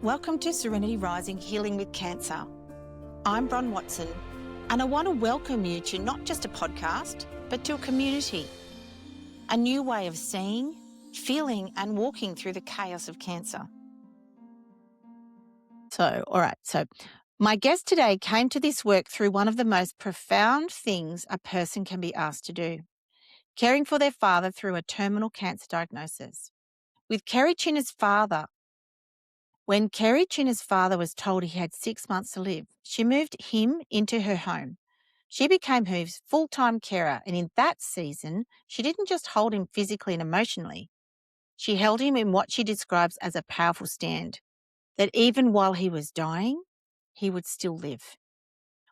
Welcome to Serenity Rising, Healing with Cancer. I'm Bron Watson, and I want to welcome you to not just a podcast, but to a community, a new way of seeing, feeling, and walking through the chaos of cancer. So my guest today came to this work through one of the most profound things a person can be asked to do, caring for their father through a terminal cancer diagnosis. With Kerri Chinner's father, When Kerri Chinner's father was told he had 6 months to live, she moved him into her home. She became his full-time carer, and in that season, she didn't just hold him physically and emotionally. She held him in what she describes as a powerful stand, that even while he was dying, he would still live.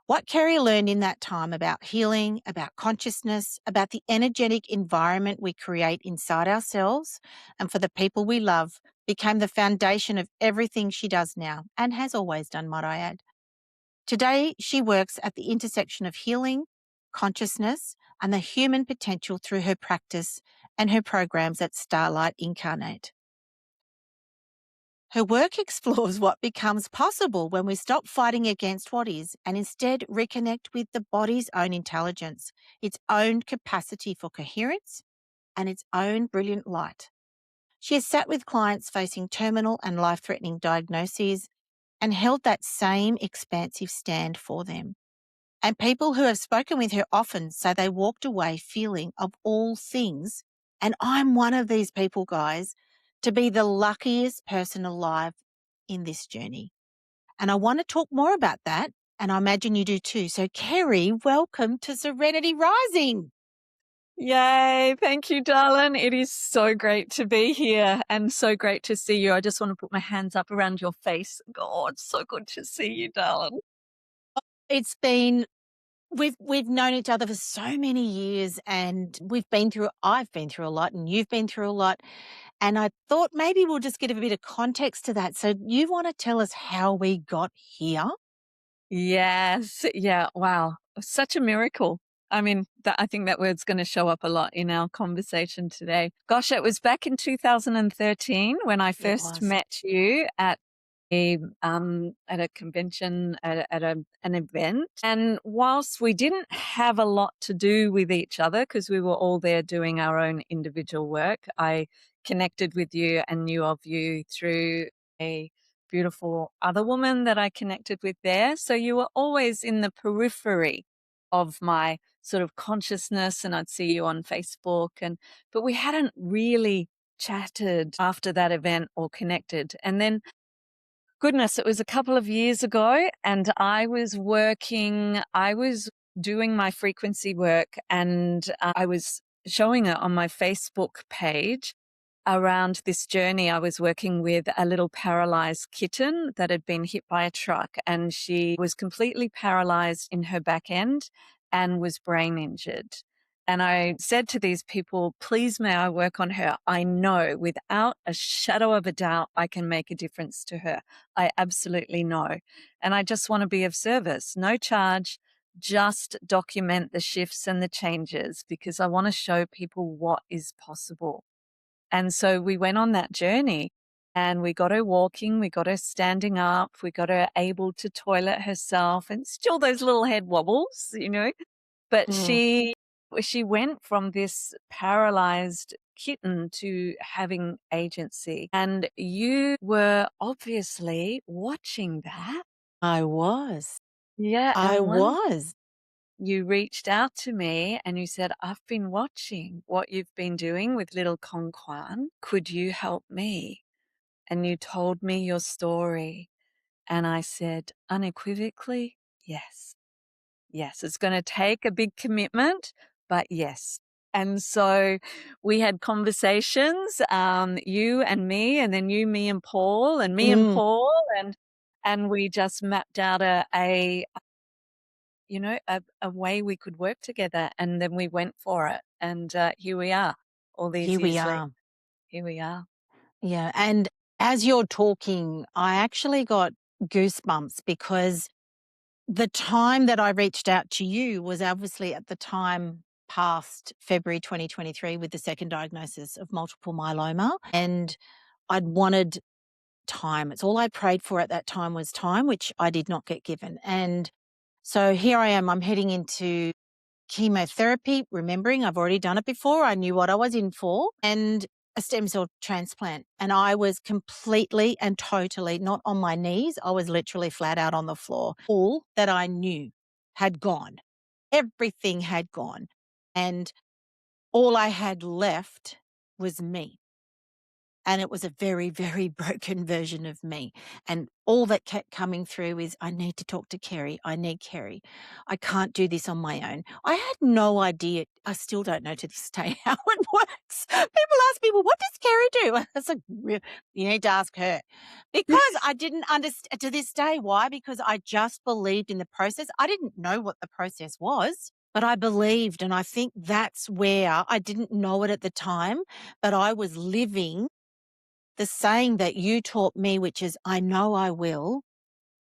What Kerri learned in that time about healing, about consciousness, about the energetic environment we create inside ourselves and for the people we love became the foundation of everything she does now and has always done, might I add. Today, she works at the intersection of healing, consciousness, and the human potential through her practice and her programs at Starlight Incarnate. Her work explores what becomes possible when we stop fighting against what is and instead reconnect with the body's own intelligence, its own capacity for coherence, and its own brilliant light. She has sat with clients facing terminal and life-threatening diagnoses and held that same expansive stand for them. And people who have spoken with her often say they walked away feeling, of all things, and I'm one of these people, guys, to be the luckiest person alive in this journey. And I want to talk more about that, and I imagine you do too. So, Kerri, welcome to Serenity Rising. Yay. Thank you, darling. It is so great to be here and so great to see you. I just want to put my hands up around your face. God, so good to see you, darling. It's been We've known each other for so many years, and I've been through a lot and you've been through a lot. And I thought maybe we'll just give a bit of context to that. So you want to tell us how we got here? Yes. Yeah. Wow. Such a miracle. I mean, I think that word's going to show up a lot in our conversation today. Gosh, it was back in 2013 when I first met you at a convention, at an event. And whilst we didn't have a lot to do with each other because we were all there doing our own individual work, I connected with you and knew of you through a beautiful other woman that I connected with there. So you were always in the periphery of my sort of consciousness, and I'd see you on Facebook, but we hadn't really chatted after that event or connected. And then goodness, it was a couple of years ago, and I was doing my frequency work, and I was showing it on my Facebook page around this journey. I was working with a little paralyzed kitten that had been hit by a truck, and she was completely paralyzed in her back end and was brain injured. And I said to these people, please may I work on her? I know without a shadow of a doubt I can make a difference to her. I absolutely know. And I just want to be of service, no charge, just document the shifts and the changes because I want to show people what is possible. And so we went on that journey and we got her walking, we got her standing up, we got her able to toilet herself and still those little head wobbles, but she went from this paralyzed kitten to having agency. And you were obviously watching that. I was. Yeah. I was. You reached out to me and you said, I've been watching what you've been doing with little Kong Kwan. Could you help me? And you told me your story. And I said unequivocally, yes. Yes, it's going to take a big commitment, but yes. And so we had conversations, you and me, and then you, me and Paul, and me and Paul, and we just mapped out a way we could work together. And then we went for it. And here we are, all these years later. Here we are. Yeah. And as you're talking, I actually got goosebumps because the time that I reached out to you was obviously at the time past February 2023 with the second diagnosis of multiple myeloma. And I'd wanted time. It's all I prayed for at that time was time, which I did not get given. And so here I am, I'm heading into chemotherapy, remembering I've already done it before. I knew what I was in for, and a stem cell transplant. And I was completely and totally not on my knees. I was literally flat out on the floor. All that I knew had gone. Everything had gone. And all I had left was me. And it was a very, very broken version of me. And all that kept coming through is, I need to talk to Kerri. I need Kerri. I can't do this on my own. I had no idea. I still don't know to this day how it works. People ask me, well, what does Kerri do? It's like, you need to ask her. Because I didn't understand to this day. Why? Because I just believed in the process. I didn't know what the process was. But I believed, and I think that's where I didn't know it at the time, but I was living the saying that you taught me, which is, I know I will,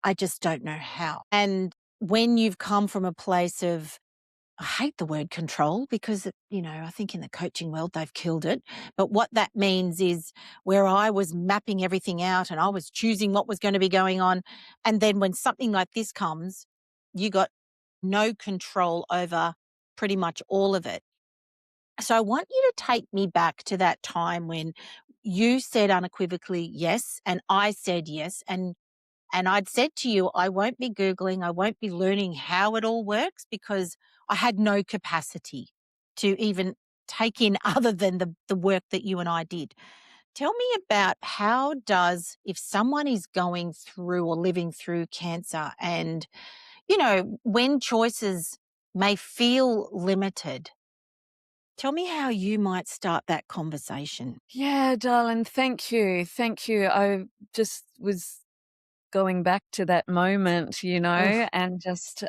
I just don't know how. And when you've come from a place of, I hate the word control because, I think in the coaching world they've killed it. But what that means is where I was mapping everything out and I was choosing what was going to be going on. And then when something like this comes, you got no control over pretty much all of it. So I want you to take me back to that time when you said unequivocally yes, and I said yes, and I'd said to you, I won't be Googling, I won't be learning how it all works because I had no capacity to even take in other than the work that you and I did. Tell me about how does, if someone is going through or living through cancer and, when choices may feel limited, tell me how you might start that conversation. Yeah, darling, thank you. Thank you. I just was going back to that moment, Oof. and just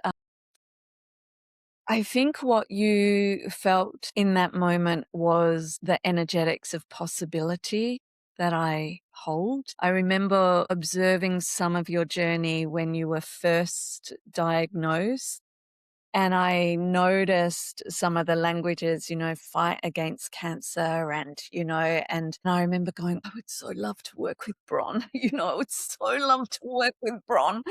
I think what you felt in that moment was the energetics of possibility that I hold. I remember observing some of your journey when you were first diagnosed. And I noticed some of the languages, fight against cancer and I remember going, I would so love to work with Bron. I would so love to work with Bron.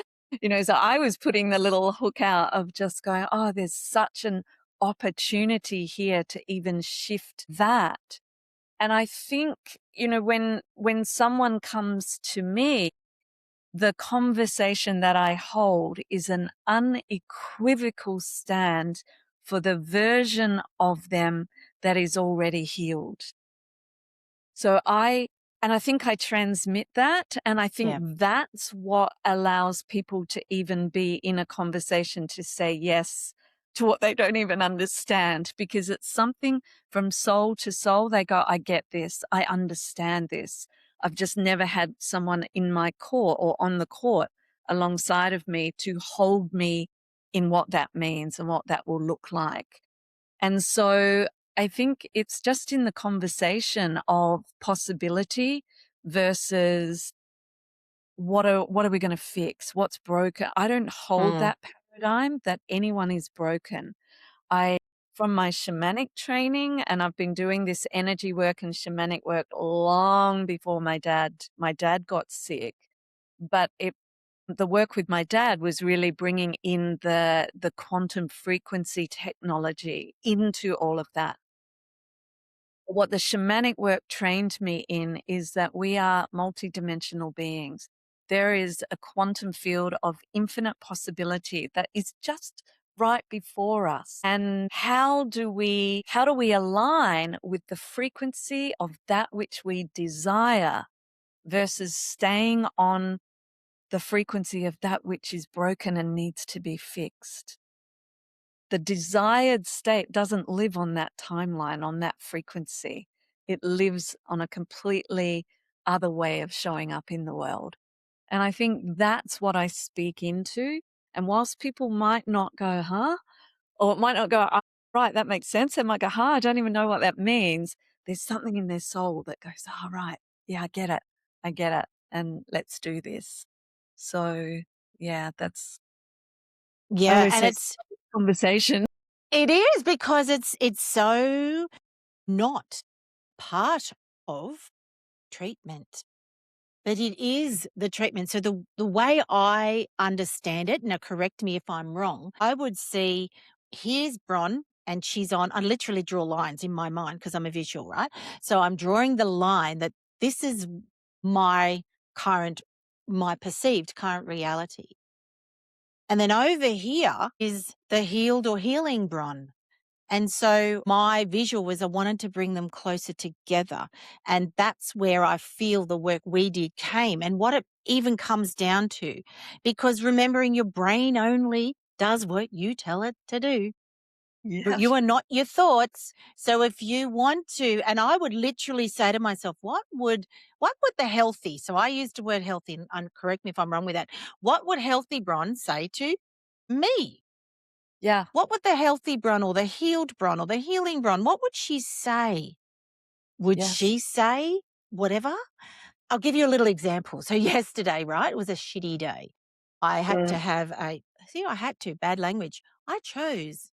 So I was putting the little hook out of just going, oh, there's such an opportunity here to even shift that. And I think, when someone comes to me, the conversation that I hold is an unequivocal stand for the version of them that is already healed. So I think I transmit that. And I think Yeah. that's what allows people to even be in a conversation to say yes to what they don't even understand, because it's something from soul to soul. They go, I get this. I understand this. I've just never had someone in my court or on the court alongside of me to hold me in what that means and what that will look like. And so I think it's just in the conversation of possibility versus what are we going to fix? What's broken? I don't hold Mm. that paradigm that anyone is broken. I, from my shamanic training, and I've been doing this energy work and shamanic work long before my dad got sick. But the work with my dad was really bringing in the quantum frequency technology into all of that. What the shamanic work trained me in is that we are multidimensional beings. There is a quantum field of infinite possibility that is just right before us. And how do we align with the frequency of that which we desire versus staying on the frequency of that which is broken and needs to be fixed? The desired state doesn't live on that timeline, on that frequency. It lives on a completely other way of showing up in the world. And I think that's what I speak into. And whilst people might not go, huh? Or might not go, "Oh, right, that makes sense." They might go, huh, I don't even know what that means. There's something in their soul that goes, oh, right. Yeah, I get it. I get it. And let's do this. So yeah, I Yeah, always and say it's conversation. it is because it's so not part of treatment. But it is the treatment. So the way I understand it, now correct me if I'm wrong, I would see, here's Bron and she's on, I literally draw lines in my mind because I'm a visual, right? So I'm drawing the line that this is my current, my perceived current reality. And then over here is the healed or healing Bron. And so my visual was I wanted to bring them closer together. And that's where I feel the work we did came and what it even comes down to. Because remembering your brain only does what you tell it to do. But Yes. you are not your thoughts. So if you want to, and I would literally say to myself, what would the healthy, so I used the word healthy, and correct me if I'm wrong with that. What would healthy Bron say to me? Yeah. What would the healthy Bron or the healed Bron or the healing Bron, what would she say? Would Yes. she say whatever? I'll give you a little example. So yesterday, right, it was a shitty day. I had to Mm. have I had to, bad language. I chose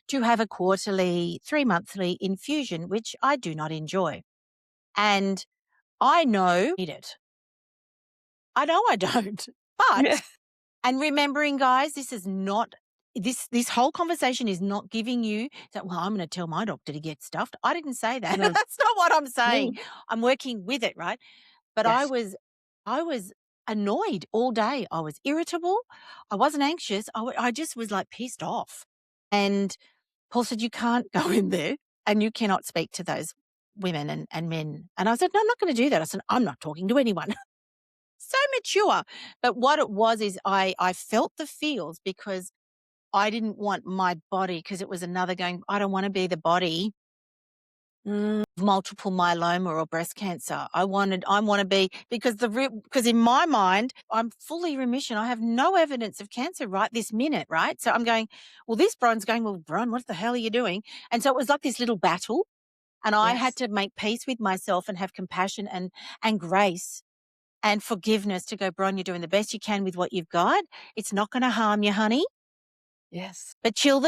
to have a quarterly, 3 monthly infusion, which I do not enjoy. And I know I need it. I know I don't. Yeah. But and remembering, guys, this is not this whole conversation is not giving you that, well, I'm going to tell my doctor to get stuffed. I didn't say that. No. That's not what I'm saying. No. I'm working with it, right? But I Yes. was I was annoyed all day. I was irritable. I wasn't anxious. I just was like pissed off. And Paul said, you can't go in there and you cannot speak to those women and men. And I said, no, I'm not going to do that. I said, I'm not talking to anyone. So mature. But what it was is I felt the feels because I didn't want my body, because it was another going, I don't want to be the body Mm. of multiple myeloma or breast cancer. I want to be, because because in my mind, I'm fully remission. I have no evidence of cancer right this minute, right? So I'm going, well, this Bron's going, well, Bron, what the hell are you doing? And so it was like this little battle. And I had Yes. to make peace with myself and have compassion and grace and forgiveness to go, Bron, you're doing the best you can with what you've got. It's not going to harm you, honey. Yes. But chill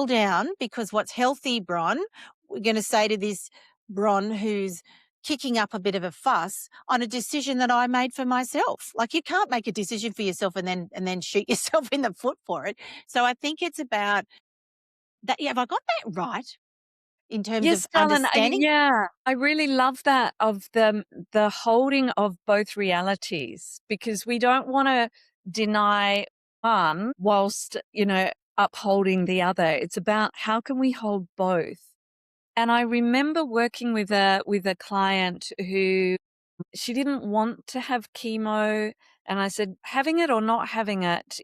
down, because what's healthy, Bron, we're going to say to this Bron who's kicking up a bit of a fuss on a decision that I made for myself. Like, you can't make a decision for yourself and then shoot yourself in the foot for it. So I think it's about that. Yeah, have I got that right in terms of Yes, darling. understanding? Yeah, I really love that of the holding of both realities, because we don't want to deny one whilst, upholding the other. It's about how can we hold both. And I remember working with a client who, she didn't want to have chemo, and I said, having it or not having it,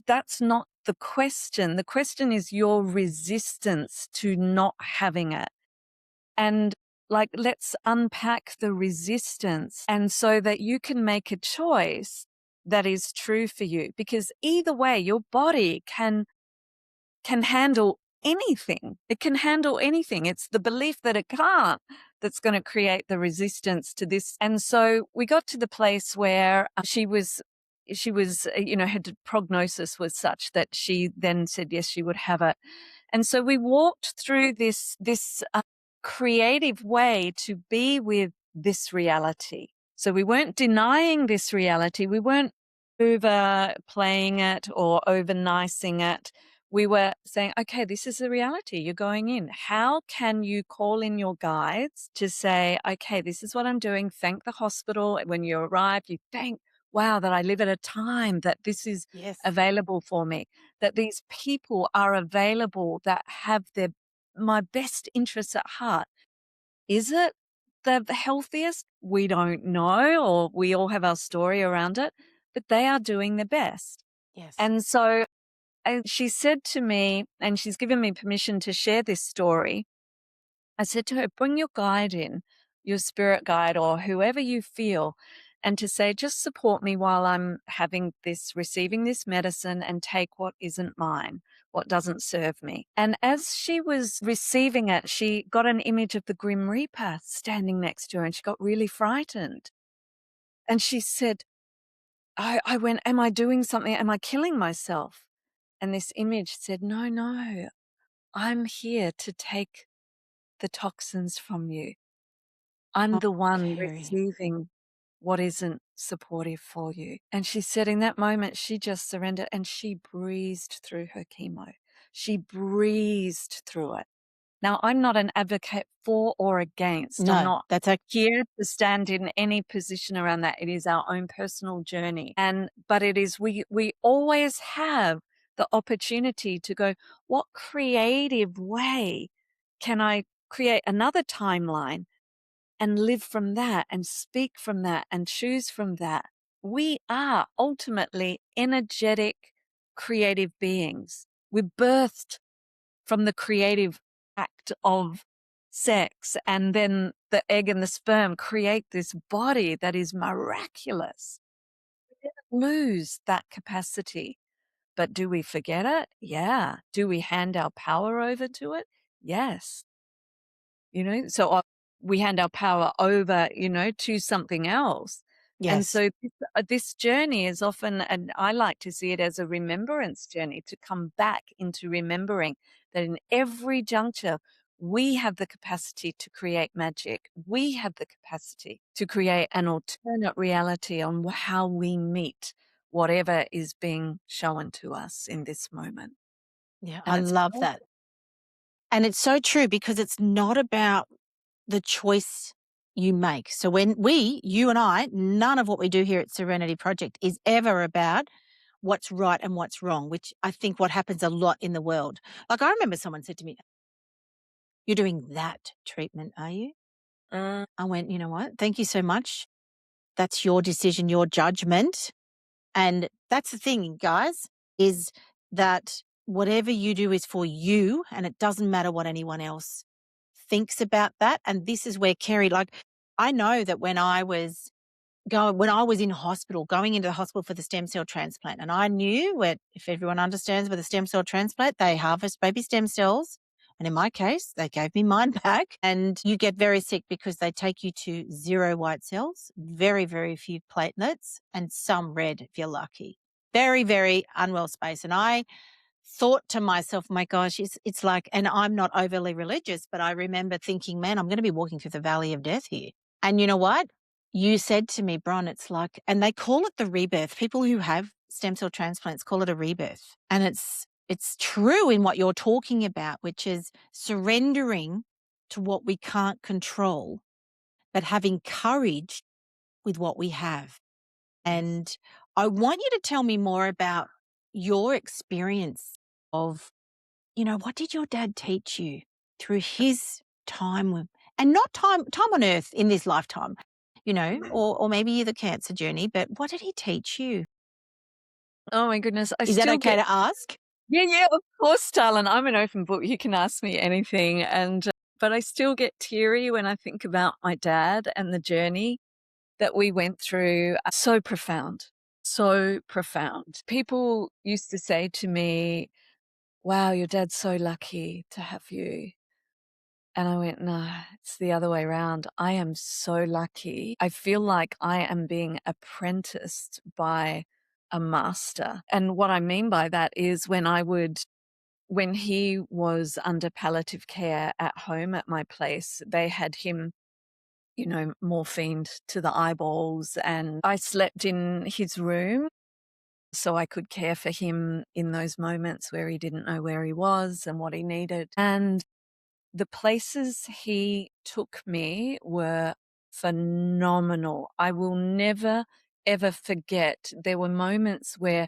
that's not the question. The question is your resistance to not having it. And, like, let's unpack the resistance, and so that you can make a choice that is true for you, because either way your body can handle anything. It can handle anything. It's the belief that it can't that's going to create the resistance to this. And so we got to the place where her prognosis was such that she then said yes, she would have it. And so we walked through this creative way to be with this reality. So we weren't denying this reality. We weren't overplaying it or over nicing it. We were saying, okay, this is the reality. You're going in. How can you call in your guides to say, okay, this is what I'm doing. Thank the hospital. When you arrive, you thank, wow, that I live at a time that this is Yes. available for me, that these people are available that have my best interests at heart. Is it the healthiest? We don't know, or we all have our story around it, but they are doing their best. Yes. And so, and she said to me, and she's given me permission to share this story. I said to her, bring your guide in, your spirit guide or whoever you feel, and to say, just support me while I'm receiving this medicine, and take what isn't mine, what doesn't serve me. And as she was receiving it, she got an image of the Grim Reaper standing next to her, and she got really frightened. And she said, I went, am I doing something? Am I killing myself? And this image said, no, no, I'm here to take the toxins from you. I'm Oh, the one Kerri. receiving what isn't supportive for you. And she said in that moment, she just surrendered and she breezed through her chemo. She breezed through it. Now, I'm not an advocate for or against. I'm No, not that's okay. here to stand in any position around that. It is our own personal journey. But it is, we always have the opportunity to go, what creative way can I create another timeline and live from that and speak from that and choose from that? We are ultimately energetic, creative beings. We're birthed from the creative act of sex, and then the egg and the sperm create this body that is miraculous. We never lose that capacity. But do we forget it? Yeah. Do we hand our power over to it? Yes. So we hand our power over, to something else. And Yes. so this journey is often, and I like to see it as a remembrance journey, to come back into remembering that in every juncture, we have the capacity to create magic. We have the capacity to create an alternate reality on how we meet whatever is being shown to us in this moment. Yeah, And I it's love that. powerful. And it's so true because it's not about the choice you make. So when you and I, none of what we do here at Serenity Project is ever about what's right and what's wrong, which I think what happens a lot in the world. Like I remember someone said to me, "You're doing that treatment, are you?" Mm, I went, "You know what? Thank you so much. That's your decision, your judgment." And that's the thing, guys, is that whatever you do is for you and it doesn't matter what anyone else thinks about that. And this is where Kerri, like, I know that when I was in hospital, going into the hospital for the stem cell transplant, and I knew what, if everyone understands with a stem cell transplant, they harvest baby stem cells. And in my case, they gave me mine back. And you get very sick because they take you to 0 white cells, very, very few platelets, and some red if you're lucky. Very, very unwell space. And I thought to myself, my gosh, it's like, and I'm not overly religious, but I remember thinking, man, I'm going to be walking through the valley of death here. And you know what? You said to me, Bron, it's like, and they call it the rebirth. People who have stem cell transplants call it a rebirth. And it's true in what you're talking about, which is surrendering to what we can't control, but having courage with what we have. And I want you to tell me more about your experience of, what did your dad teach you through his time and not time on earth in this lifetime, or maybe the cancer journey, but what did he teach you? oh my goodness. I Is that still okay get to ask? Yeah, yeah, of course, darling. I'm an open book. You can ask me anything. But I still get teary when I think about my dad and the journey that we went through. So profound, so profound. People used to say to me, wow, your dad's so lucky to have you. And I went, no, it's the other way around. I am so lucky. I feel like I am being apprenticed by a master. And what I mean by that is when he was under palliative care at home at my place, they had him, morphined to the eyeballs, and I slept in his room so I could care for him in those moments where he didn't know where he was and what he needed. And the places he took me were phenomenal. I will never, ever forget. There were moments where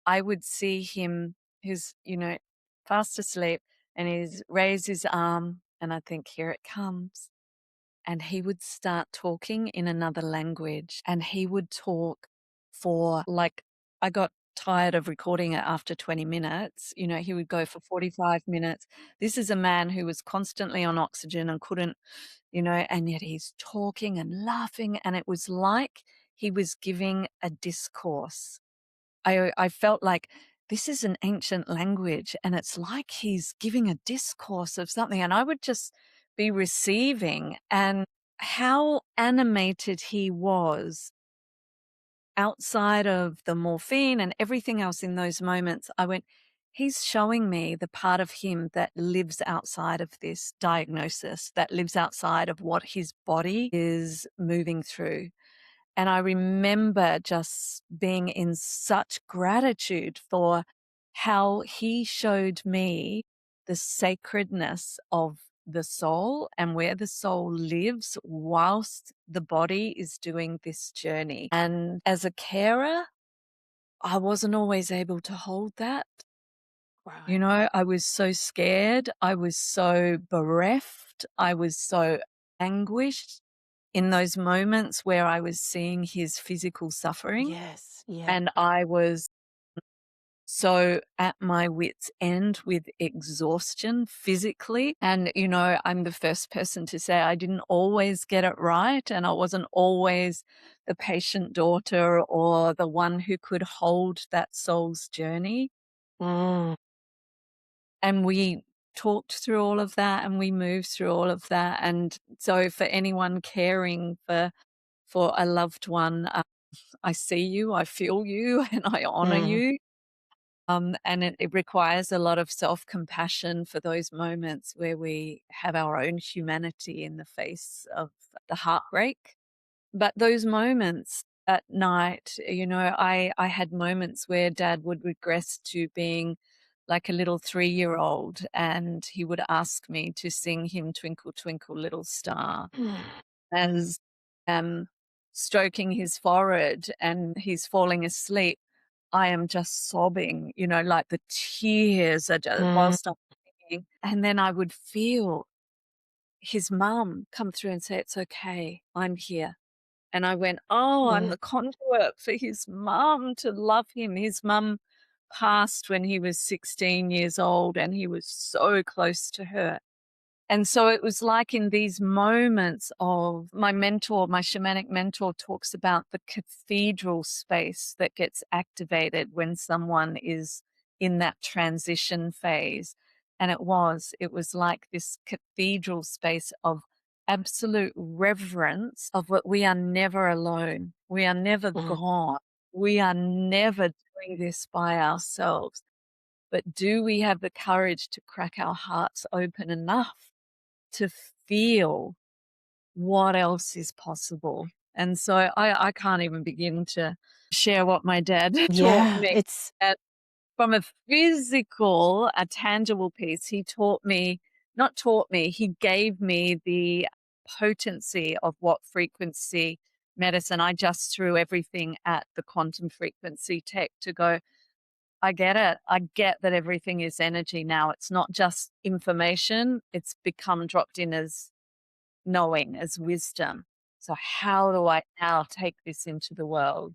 I would see him, who's, fast asleep, and he's raised his arm, and I think, here it comes. And he would start talking in another language, and he would talk for I got tired of recording it after 20 minutes. He would go for 45 minutes. This is a man who was constantly on oxygen and couldn't, and yet he's talking and laughing. And it was like he was giving a discourse. I felt like this is an ancient language and it's like he's giving a discourse of something, and I would just be receiving. And how animated he was outside of the morphine and everything else in those moments. I went, he's showing me the part of him that lives outside of this diagnosis, that lives outside of what his body is moving through. And I remember just being in such gratitude for how he showed me the sacredness of the soul and where the soul lives whilst the body is doing this journey. And as a carer, I wasn't always able to hold that. You Right. know, I was so scared. I was so bereft. I was so anguished in those moments where I was seeing his physical suffering. Yes. Yeah. And I was so at my wit's end with exhaustion physically. And, you know, I'm the first person to say I didn't always get it right. And I wasn't always the patient daughter or the one who could hold that soul's journey. Mm. And we talked through all of that and we moved through all of that. And so for anyone caring for a loved one, I see you, I feel you, and I honor Mm. you. And it requires a lot of self-compassion for those moments where we have our own humanity in the face of the heartbreak. But those moments at night, you know, I had moments where Dad would regress to being like a little 3-year-old, and he would ask me to sing him Twinkle, Twinkle, Little Star as stroking his forehead and he's falling asleep. I am just sobbing, you know, like the tears are just Mm. whilst I'm singing. And then I would feel his mum come through and say, "It's okay, I'm here." And I went, "Oh, I'm Mm. the conduit for his mum to love him." His mum passed when he was 16 years old, and he was so close to her. And so it was like in these moments of my mentor, my shamanic mentor talks about the cathedral space that gets activated when someone is in that transition phase. And it was like this cathedral space of absolute reverence of what we are never alone. We are never Mm. gone. We are never doing this by ourselves. But do we have the courage to crack our hearts open enough to feel what else is possible? And so I can't even begin to share what my dad taught Yeah. me. It's And from a physical, a tangible piece, he taught me, not taught me, he gave me the potency of what frequency medicine. I just threw everything at the quantum frequency tech to go, I get it. I get that everything is energy now. It's not just information, it's become dropped in as knowing, as wisdom. So, how do I now take this into the world?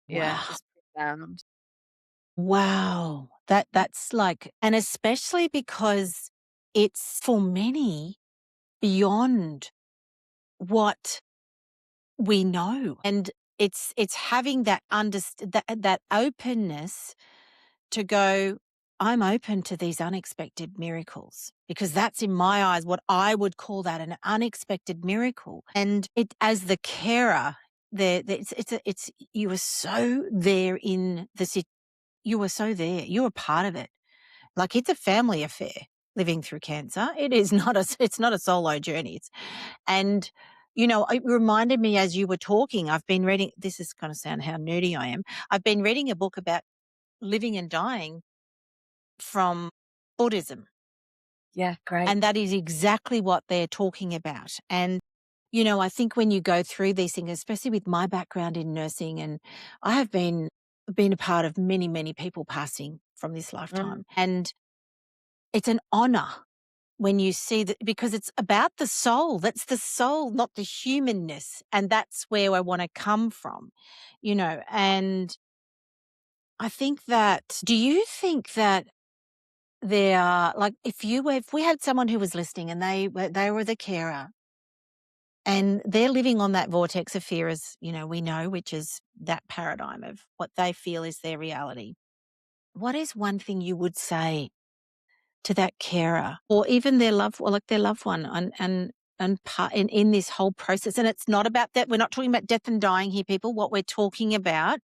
Yeah, wow. just profound. Wow. That's like, and especially because it's for many beyond what we know. And it's having that that openness to go, I'm open to these unexpected miracles, because that's in my eyes what I would call that, an unexpected miracle. And it, as the carer, it's you were so there in the you were so there. You were part of it. Like, it's a family affair living through cancer. It is not it's not a solo journey. And, you know, it reminded me as you were talking, I've been reading, this is going to sound how nerdy I am. I've been reading a book about living and dying from Buddhism. Yeah, great. And that is exactly what they're talking about. And, you know, I think when you go through these things, especially with my background in nursing, and I have been a part of many, many people passing from this Mm, lifetime. And it's an honor when you see that, because it's about the soul. That's the soul, not the humanness. And that's where I want to come from, you know. And I think that, do you think that there are, like, if we had someone who was listening and they were the carer and they're living on that vortex of fear, as you know, we know, which is that paradigm of what they feel is their reality. What is one thing you would say to that carer or even their loved, or like their loved one, and part in this whole process? And it's not about that. We're not talking about death and dying here, people. What we're talking about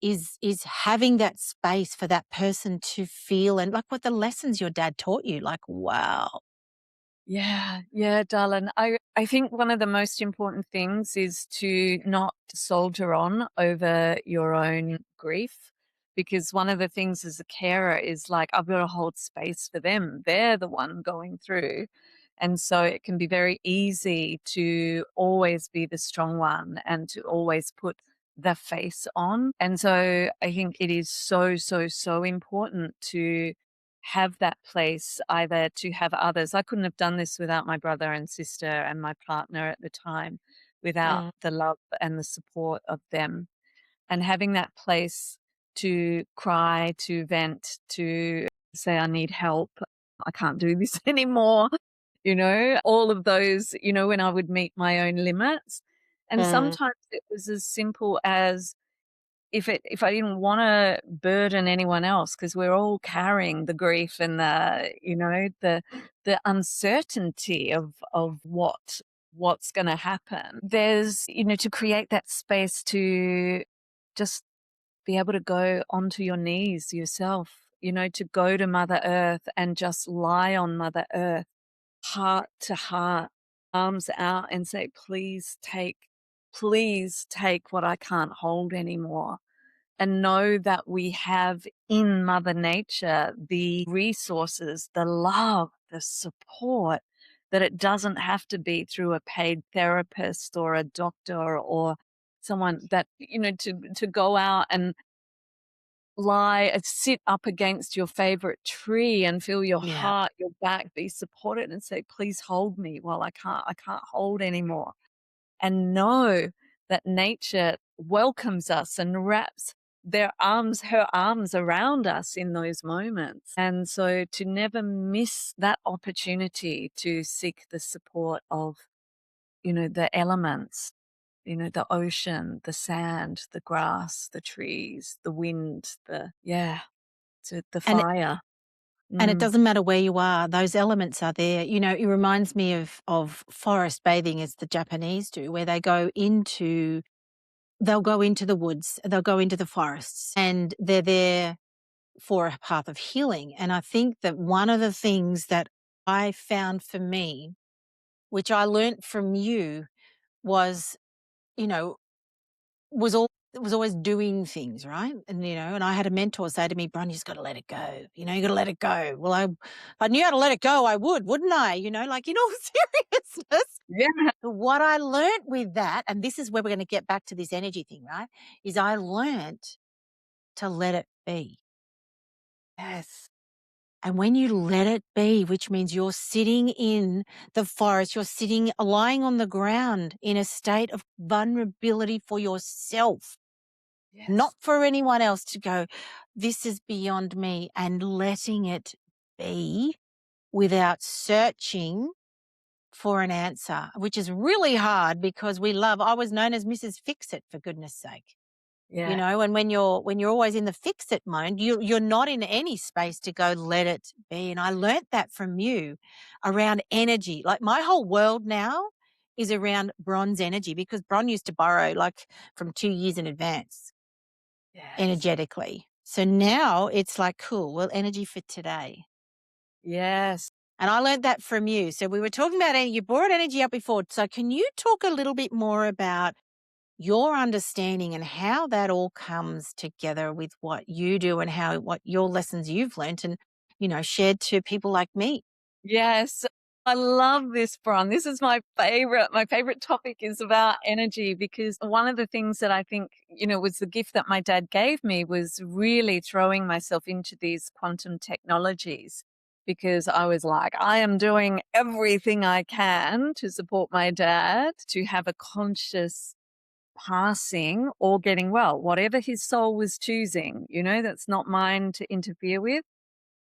is having that space for that person to feel, and like what the lessons your dad taught you, like, wow. Yeah, yeah, darling. I think one of the most important things is to not soldier on over your own grief, because one of the things as a carer is like, I've got to hold space for them. They're the one going through. And so it can be very easy to always be the strong one and to always put the face on. And so I think it is so, so, so important to have that place, either to have others. I couldn't have done this without my brother and sister and my partner at the time, without Mm, the love and the support of them. And having that place to cry, to vent, to say, I need help, I can't do this anymore. All of those, when I would meet my own limits. And mm, sometimes it was as simple as, if I didn't wanna burden anyone else, because 'cause we're all carrying the grief and the uncertainty of what's gonna happen. There's, to create that space to just be able to go onto your knees yourself, to go to Mother Earth and just lie on Mother Earth, heart to heart, arms out, and say, please take what I can't hold anymore." And know that we have in Mother Nature the resources, the love, the support, that it doesn't have to be through a paid therapist or a doctor or someone that, to go out and sit up against your favorite tree and feel your yeah. heart, your back be supported and say, please hold me while I can't hold anymore. And know that nature welcomes us and wraps her arms around us in those moments. And so to never miss that opportunity to seek the support of, the elements, the ocean, the sand, the grass, the trees, the wind, the And fire. it Mm. doesn't matter where you are, those elements are there. It reminds me of forest bathing as the Japanese do, where they'll go into the woods, they'll go into the forests, and they're there for a path of healing. And I think that one of the things that I found for me, which I learnt from you, was, you know, was always doing things, right? And I had a mentor say to me, "Bron, you just got to let it go. You got to let it go." Well, if I knew how to let it go, I would, wouldn't I? Like in all seriousness. Yeah. What I learnt with that, and this is where we're going to get back to this energy thing, right? Is I learnt to let it be. Yes. And when you let it be, which means you're sitting in the forest, you're sitting lying on the ground in a state of vulnerability for yourself, not Yes. for anyone else to go, this is beyond me, and letting it be without searching for an answer, which is really hard because I was known as Mrs. Fix It, for goodness sake. Yeah. And when you're always in the fix it mode, you're not in any space to go let it be. And I learnt that from you around energy. Like my whole world now is around Bron's energy, because Bron used to borrow like from 2 years in advance Yes. energetically. So now it's like, cool, well, energy for today. Yes. And I learned that from you. So we were talking about you brought energy up before. So can you talk a little bit more about your understanding and how that all comes together with what you do and what your lessons you've learnt and, shared to people like me? Yes. I love this, Bron. This is my favorite. My favorite topic is about energy, because one of the things that I think, was the gift that my dad gave me was really throwing myself into these quantum technologies, because I was like, I am doing everything I can to support my dad to have a conscious passing or getting well, whatever his soul was choosing, that's not mine to interfere with.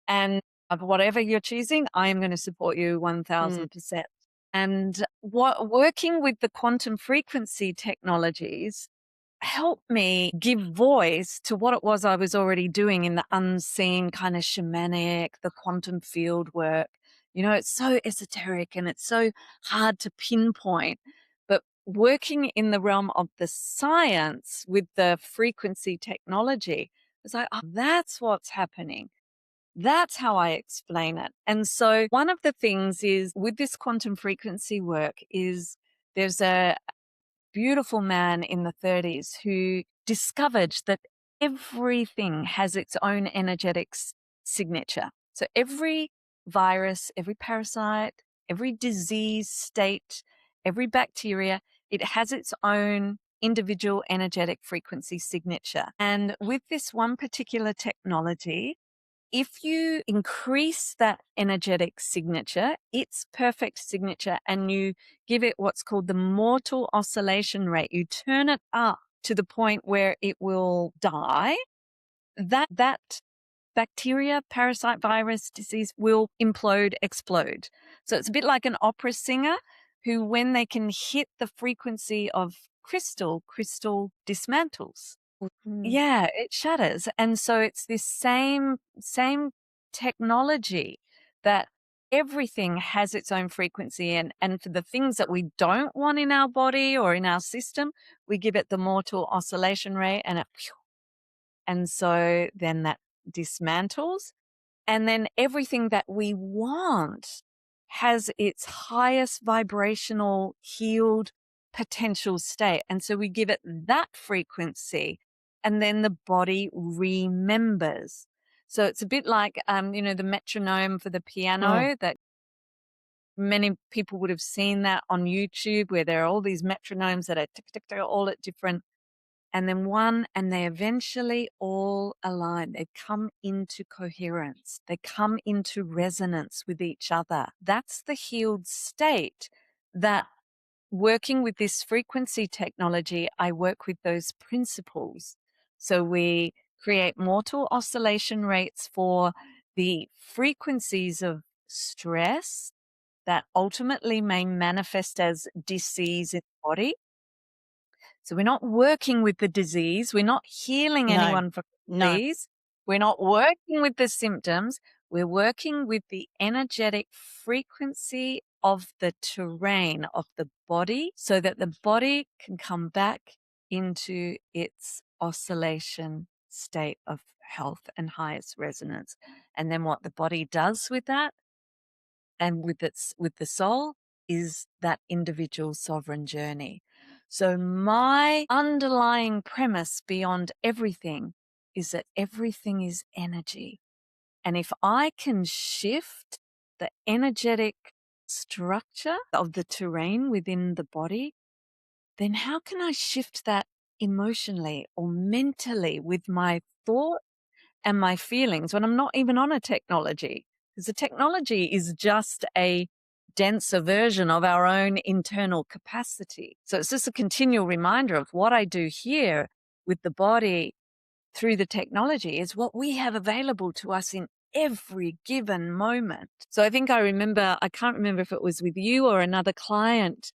And of whatever you're choosing, I am going to support you Mm, 1000%. And working with the quantum frequency technologies helped me give voice to what it was I was already doing in the unseen kind of shamanic, the quantum field work. It's so esoteric and it's so hard to pinpoint. But working in the realm of the science with the frequency technology, it's like, oh, that's what's happening. That's how I explain it. And so one of the things is with this quantum frequency work is there's a beautiful man in the 30s who discovered that everything has its own energetic signature. So every virus, every parasite, every disease state, every bacteria, it has its own individual energetic frequency signature. And with this one particular technology, if you increase that energetic signature, its perfect signature, and you give it what's called the mortal oscillation rate, you turn it up to the point where it will die, that bacteria, parasite, virus, disease will implode, explode. So it's a bit like an opera singer who, when they can hit the frequency of crystal dismantles. Mm. Yeah, it shatters. And so it's this same technology that everything has its own frequency, and for the things that we don't want in our body or in our system, we give it the mortal oscillation rate and it phew, and so then that dismantles. And then everything that we want has its highest vibrational healed potential state. And so we give it that frequency and then the body remembers. So it's a bit like, the metronome for the Mm. piano that many people would have seen that on YouTube where there are all these metronomes that are tick, tick, tick, all at different and then and they eventually all align. They come into coherence. They come into resonance with each other. That's the healed state that working with this frequency technology, I work with those principles. So we create mortal oscillation rates for the frequencies of stress that ultimately may manifest as disease in the body. So we're not working with the disease. We're not healing No, anyone from no. disease. We're not working with the symptoms. We're working with the energetic frequency of the terrain of the body so that the body can come back into its oscillation state of health and highest resonance. And then what the body does with that and with the soul is that individual sovereign journey. So my underlying premise beyond everything is that everything is energy. And if I can shift the energetic structure of the terrain within the body, then how can I shift that emotionally or mentally with my thought and my feelings when I'm not even on a technology? Because the technology is just a denser version of our own internal capacity. So it's just a continual reminder of what I do here with the body through the technology is what we have available to us in every given moment. So I think I can't remember if it was with you or another client,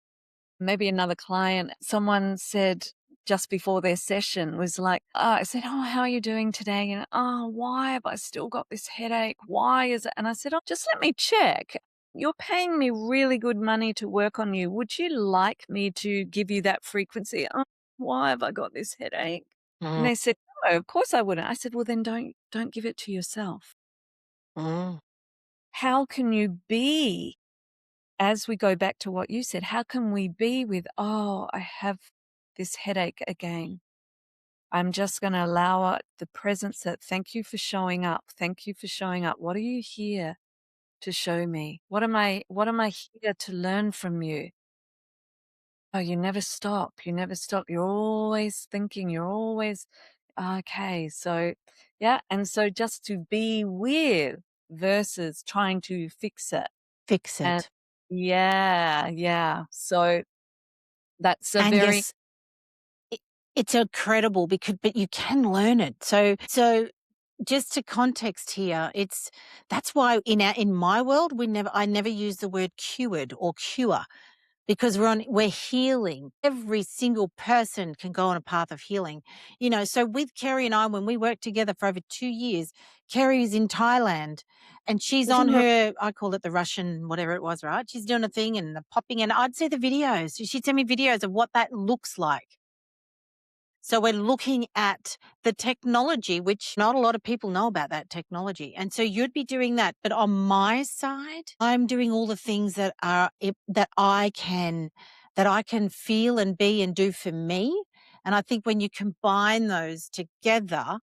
maybe another client, someone said just before their session was like, I said, "Oh, how are you doing today?" And, "Oh, why have I still got this headache? Why is it?" And I said, "Oh, just let me check. You're paying me really good money to work on you. Would you like me to give you that frequency?" "Oh, why have I got this headache?" And Mm, they said, "No, of course I wouldn't." I said, "Well, then don't give it to yourself. mm. How can you be as we go back to what you said, how can we be with, oh, I have this headache again. I'm just going to allow it the presence that thank you for showing up. Thank you for showing up. What are you here to show me? What am I here to learn from you? Oh, you never stop. You never stop. You're always thinking. You're always okay. So yeah. And so just to be with versus trying to fix it. Fix And it. yeah, yeah. So that's a And very yes, it, it's incredible because but you can learn it. So just to context here, that's why in my world I never use the word cured or cure because we're healing. Every single person can go on a path of healing. So with Kerri and I, when we worked together for over 2 years, Kerri is in Thailand and she's on her, I call it the Russian, whatever it was, right? She's doing a thing and the popping and I'd see the videos. She'd send me videos of what that looks like. So we're looking at the technology, which not a lot of people know about that technology. And so you'd be doing that. But on my side, I'm doing all the things that I can feel and be and do for me. And I think when you combine those together,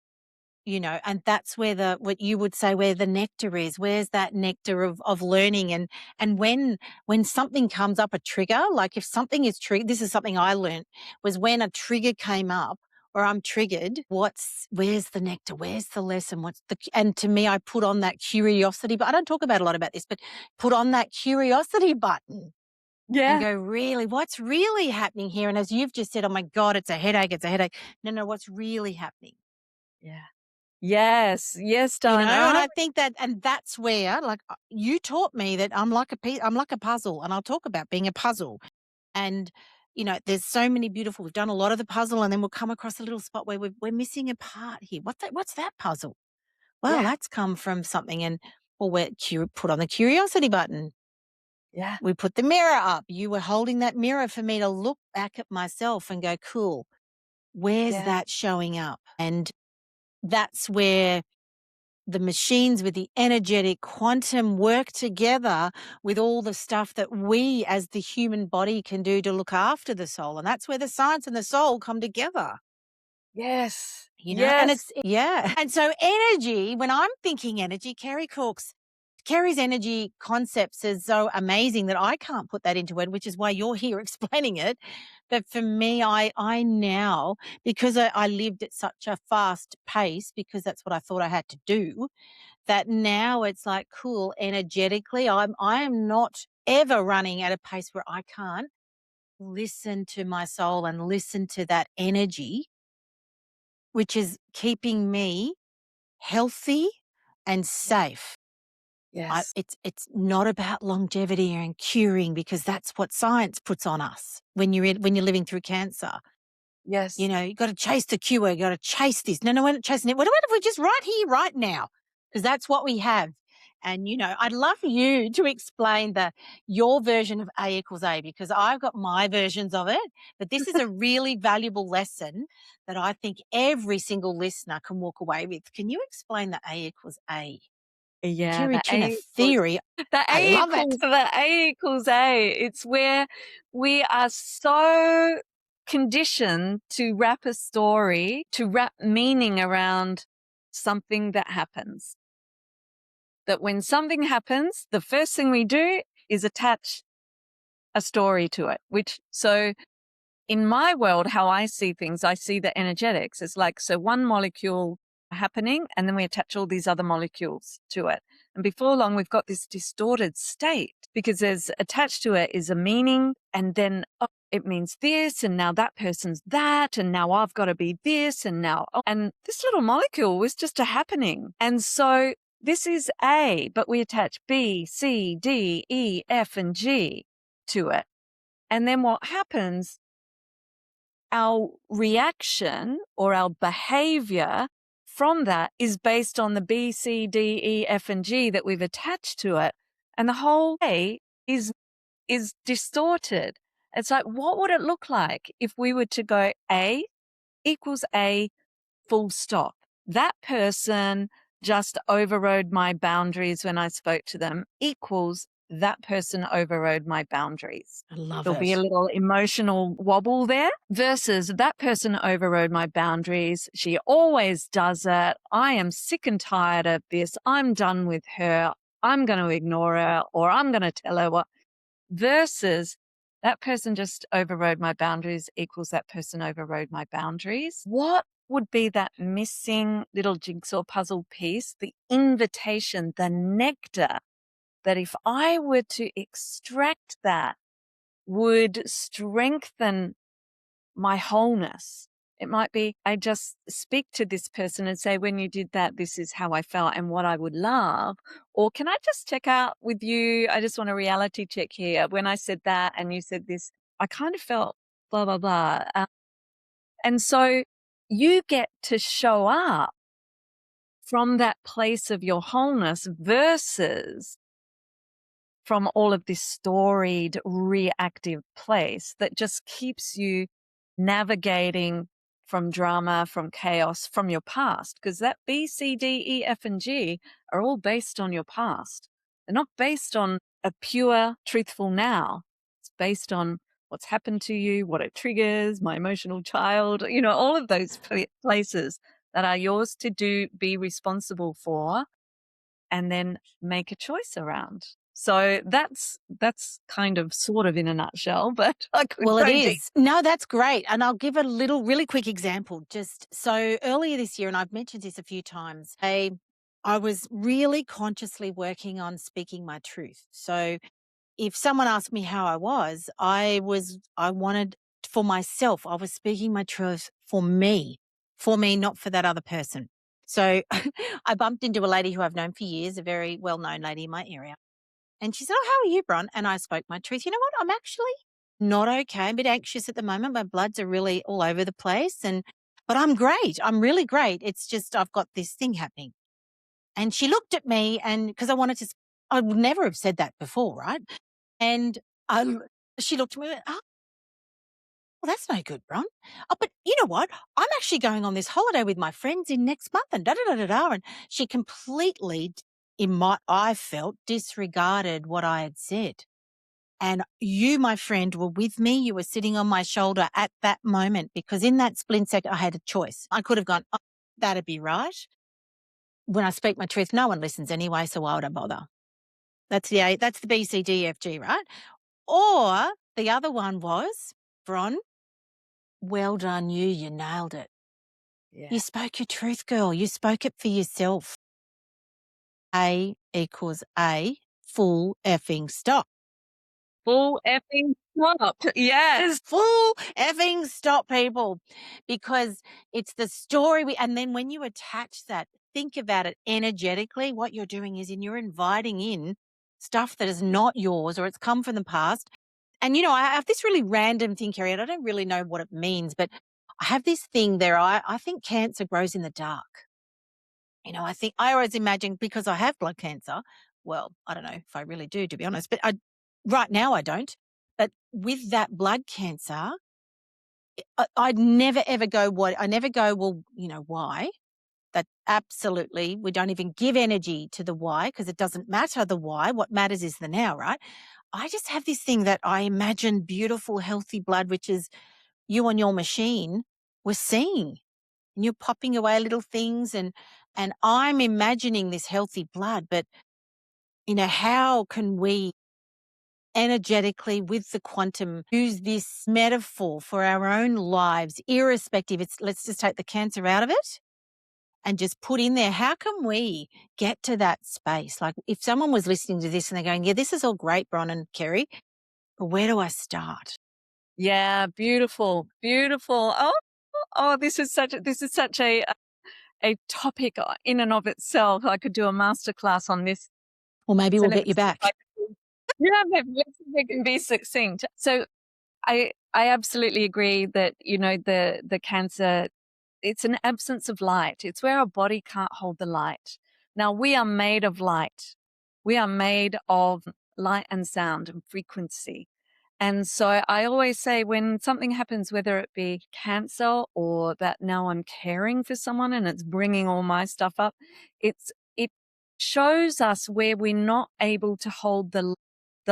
and that's where what you would say where the nectar is. Where's that nectar of learning? And when something comes up, a trigger, like if something is triggered, this is something I learned, was when a trigger came up or I'm triggered, where's the nectar? Where's the lesson? And to me, I put on that curiosity, but I don't talk about a lot about this, but put on that curiosity button. Yeah. And go, really, what's really happening here? And as you've just said, oh my God, it's a headache. No, what's really happening? Yeah. Yes, And Diana. I think and that's where, like, you taught me that I'm like a puzzle, and I'll talk about being a puzzle. And, there's so many beautiful, we've done a lot of the puzzle, and then we'll come across a little spot where we're missing a part here. What's that puzzle? Well, Yeah. that's come from something. And, well, put on the curiosity button. Yeah. We put the mirror up. You were holding that mirror for me to look back at myself and go, cool, where's Yeah. that showing up? And that's where the machines with the energetic quantum work together with all the stuff that we as the human body can do to look after the soul. And that's where the science and the soul come together. Yes. And Yes. yeah. And so energy, when I'm thinking energy, Kerri's energy concepts is so amazing that I can't put that into it, which is why you're here explaining it. But for me, I now, because I lived at such a fast pace, because that's what I thought I had to do, that now it's like, cool, energetically, I am not ever running at a pace where I can't listen to my soul and listen to that energy, which is keeping me healthy and safe. Yes. It's not about longevity and curing, because that's what science puts on us when you're living through cancer. Yes. You got to chase the cure. You got to chase this. No, we're not chasing it. What if we're just right here, right now? Because that's what we have. And, I'd love you to explain your version of A equals A, because I've got my versions of it. But this is a really valuable lesson that I think every single listener can walk away with. Can you explain the A equals A? Yeah, Kerri Chinner theory. I love it. The A equals A. It's where we are so conditioned to wrap a story, to wrap meaning around something that happens. That when something happens, the first thing we do is attach a story to it, so in my world, how I see things, I see the energetics. It's like, so one molecule happening, and then we attach all these other molecules to it. And before long, we've got this distorted state, because there's attached to it is a meaning, and then it means this, and now that person's that, and now I've got to be this, and now, and this little molecule was just a happening. And so this is A, but we attach B, C, D, E, F, and G to it. And then what happens, our reaction or our behavior from that is based on the B, C, D, E, F, and G that we've attached to it. And the whole A is distorted. It's like, what would it look like if we were to go A equals A, full stop? That person just overrode my boundaries when I spoke to them, equals that person overrode my boundaries. I love There'll it. be a little emotional wobble there, versus that person overrode my boundaries. She always does it. I am sick and tired of this. I'm done with her. I'm going to ignore her, or I'm going to tell her what, versus that person just overrode my boundaries equals that person overrode my boundaries. What would be that missing little jigsaw puzzle piece, the invitation, the nectar, that if I were to extract that would strengthen my wholeness? It might be, I just speak to this person and say, when you did that, this is how I felt and what I would love. Or can I just check out with you? I just want a reality check here. When I said that and you said this, I kind of felt blah, blah, blah. And so you get to show up from that place of your wholeness, versus from all of this storied, reactive place that just keeps you navigating from drama, from chaos, from your past, because that B, C, D, E, F, and G are all based on your past. They're not based on a pure, truthful now. It's based on what's happened to you, what it triggers, my emotional child, all of those places that are yours to do, be responsible for, and then make a choice around. So that's kind of sort of in a nutshell, but I could Well, go it deep. is. No, that's great. And I'll give a really quick example. Just so earlier this year, and I've mentioned this a few times, I was really consciously working on speaking my truth. So if someone asked me how I wanted for myself, I was speaking my truth for me, not for that other person. So I bumped into a lady who I've known for years, a very well known lady in my area. And she said, "Oh, how are you, Bron?" And I spoke my truth. You know what? I'm actually not okay. I'm a bit anxious at the moment. My bloods are really all over the place. But I'm great. I'm really great. It's just I've got this thing happening. And she looked at me and because I would never have said that before, right? And I, she looked at me and went, "Oh, well, that's no good, Bron. Oh, but you know what? I'm actually going on this holiday with my friends in next month and da da da da da." And she completely, I felt, disregarded what I had said. And you, my friend, were with me. You were sitting on my shoulder at that moment because in that split second, I had a choice. I could have gone, "Oh, that'd be right." When I speak my truth, no one listens anyway, so why would I bother? That's the B, C, D, F, G, right? Or the other one was, Bron, well done, you nailed it. Yeah. You spoke your truth, girl. You spoke it for yourself. A equals A, full effing stop. Full effing stop. Yes. Full effing stop, people, because it's the story and then when you attach that, think about it energetically, what you're doing is you're inviting in stuff that is not yours or it's come from the past. And, I have this really random thing, Kerri, and I don't really know what it means, but I have this thing there. I think cancer grows in the dark. I think I always imagine because I have blood cancer. Well, I don't know if I really do, to be honest, but right now I don't. But with that blood cancer, I'd never ever go, I never go, well, why? That absolutely, we don't even give energy to the why because it doesn't matter the why. What matters is the now, right? I just have this thing that I imagine beautiful, healthy blood, which is you on your machine was seeing. And you're popping away little things and I'm imagining this healthy blood, but how can we energetically with the quantum use this metaphor for our own lives, irrespective? Let's just take the cancer out of it and just put in there, how can we get to that space? Like if someone was listening to this and they're going, yeah, this is all great, Bron and Kerri, but where do I start? Yeah, beautiful, beautiful. Oh, this is such a topic in and of itself. I could do a masterclass on this. Or maybe So we'll let get me you see if back. yeah, maybe let's see if I can be succinct. So I absolutely agree that, the cancer, it's an absence of light. It's where our body can't hold the light. Now we are made of light. We are made of light and sound and frequency. And so I always say when something happens, whether it be cancer or that now I'm caring for someone and it's bringing all my stuff up, it shows us where we're not able to hold the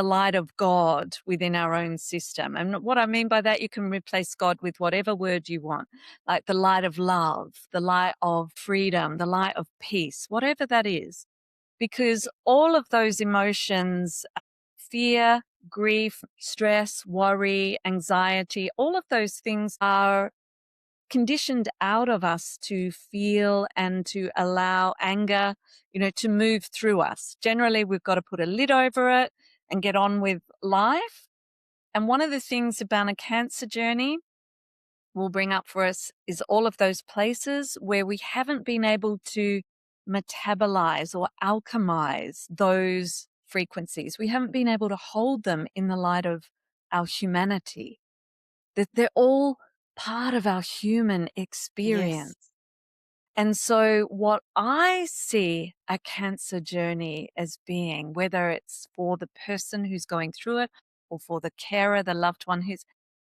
light of God within our own system. And what I mean by that, you can replace God with whatever word you want, like the light of love, the light of freedom, the light of peace, whatever that is. Because all of those emotions, fear, grief, stress, worry, anxiety, all of those things are conditioned out of us to feel and to allow anger, to move through us. Generally, we've got to put a lid over it and get on with life. And one of the things about a cancer journey will bring up for us is all of those places where we haven't been able to metabolize or alchemize those frequencies. We haven't been able to hold them in the light of our humanity. That they're all part of our human experience. Yes. And so what I see a cancer journey as being, whether it's for the person who's going through it or for the carer, the loved one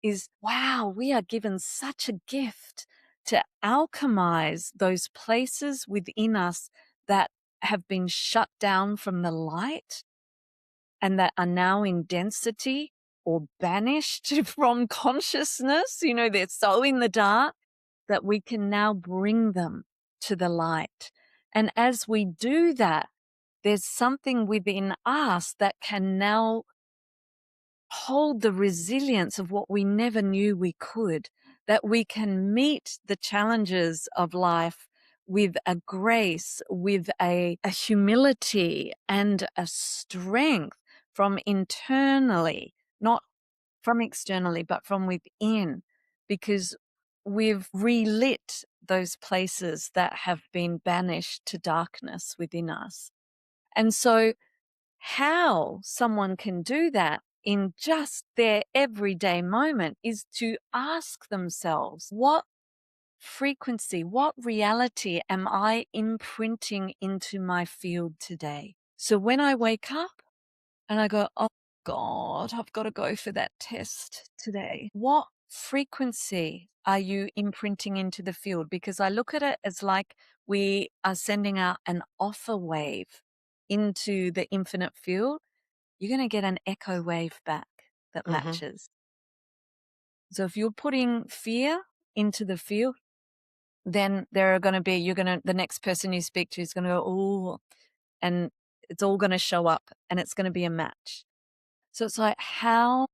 is wow, we are given such a gift to alchemize those places within us that have been shut down from the light and that are now in density or banished from consciousness. They're so in the dark that we can now bring them to the light. And as we do that, there's something within us that can now hold the resilience of what we never knew we could, that we can meet the challenges of life with a grace, with a humility and a strength from internally, not from externally, but from within, because we've relit those places that have been banished to darkness within us. And so how someone can do that in just their everyday moment is to ask themselves, what frequency, what reality am I imprinting into my field today? So when I wake up and I go, oh God, I've got to go for that test today, what frequency are you imprinting into the field? Because I look at it as like we are sending out an offer wave into the infinite field. You're going to get an echo wave back that Mm-hmm. matches. So if you're putting fear into the field, then there are going to be, the next person you speak to is going to go, oh, and it's all going to show up and it's going to be a match. So it's like, how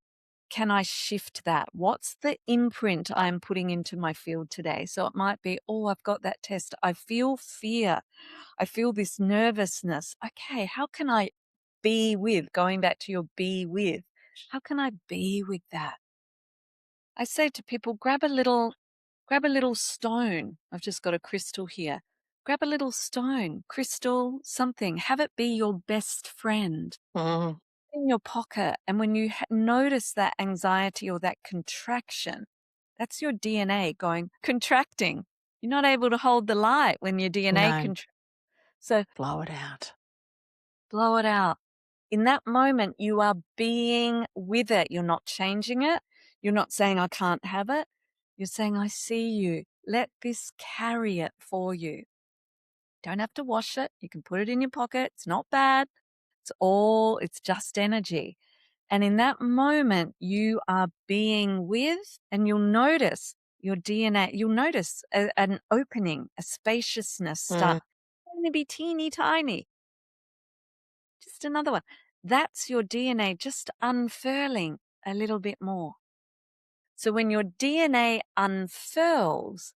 can I shift that? What's the imprint I'm putting into my field today? So it might be, oh, I've got that test. I feel fear. I feel this nervousness. Okay, how can I be with, going back to your be with, how can I be with that? I say to people, grab a little stone. I've just got a crystal here. Grab a little stone, crystal, something. Have it be your best friend Mm. in your pocket. And when you notice that anxiety or that contraction, that's your DNA contracting. You're not able to hold the light when your DNA No, contracts. So blow it out. blow it out. In that moment, you are being with it. You're not changing it. You're not saying, I can't have it. You're saying, I see you. Let this carry it for you. Don't have to wash it. You can put it in your pocket. It's not bad. It's just energy. And in that moment, you are being with, and you'll notice your DNA, you'll notice an opening, a spaciousness start. Mm. It's going to be teeny tiny. Just another one. That's your DNA just unfurling a little bit more. So when your DNA unfurls,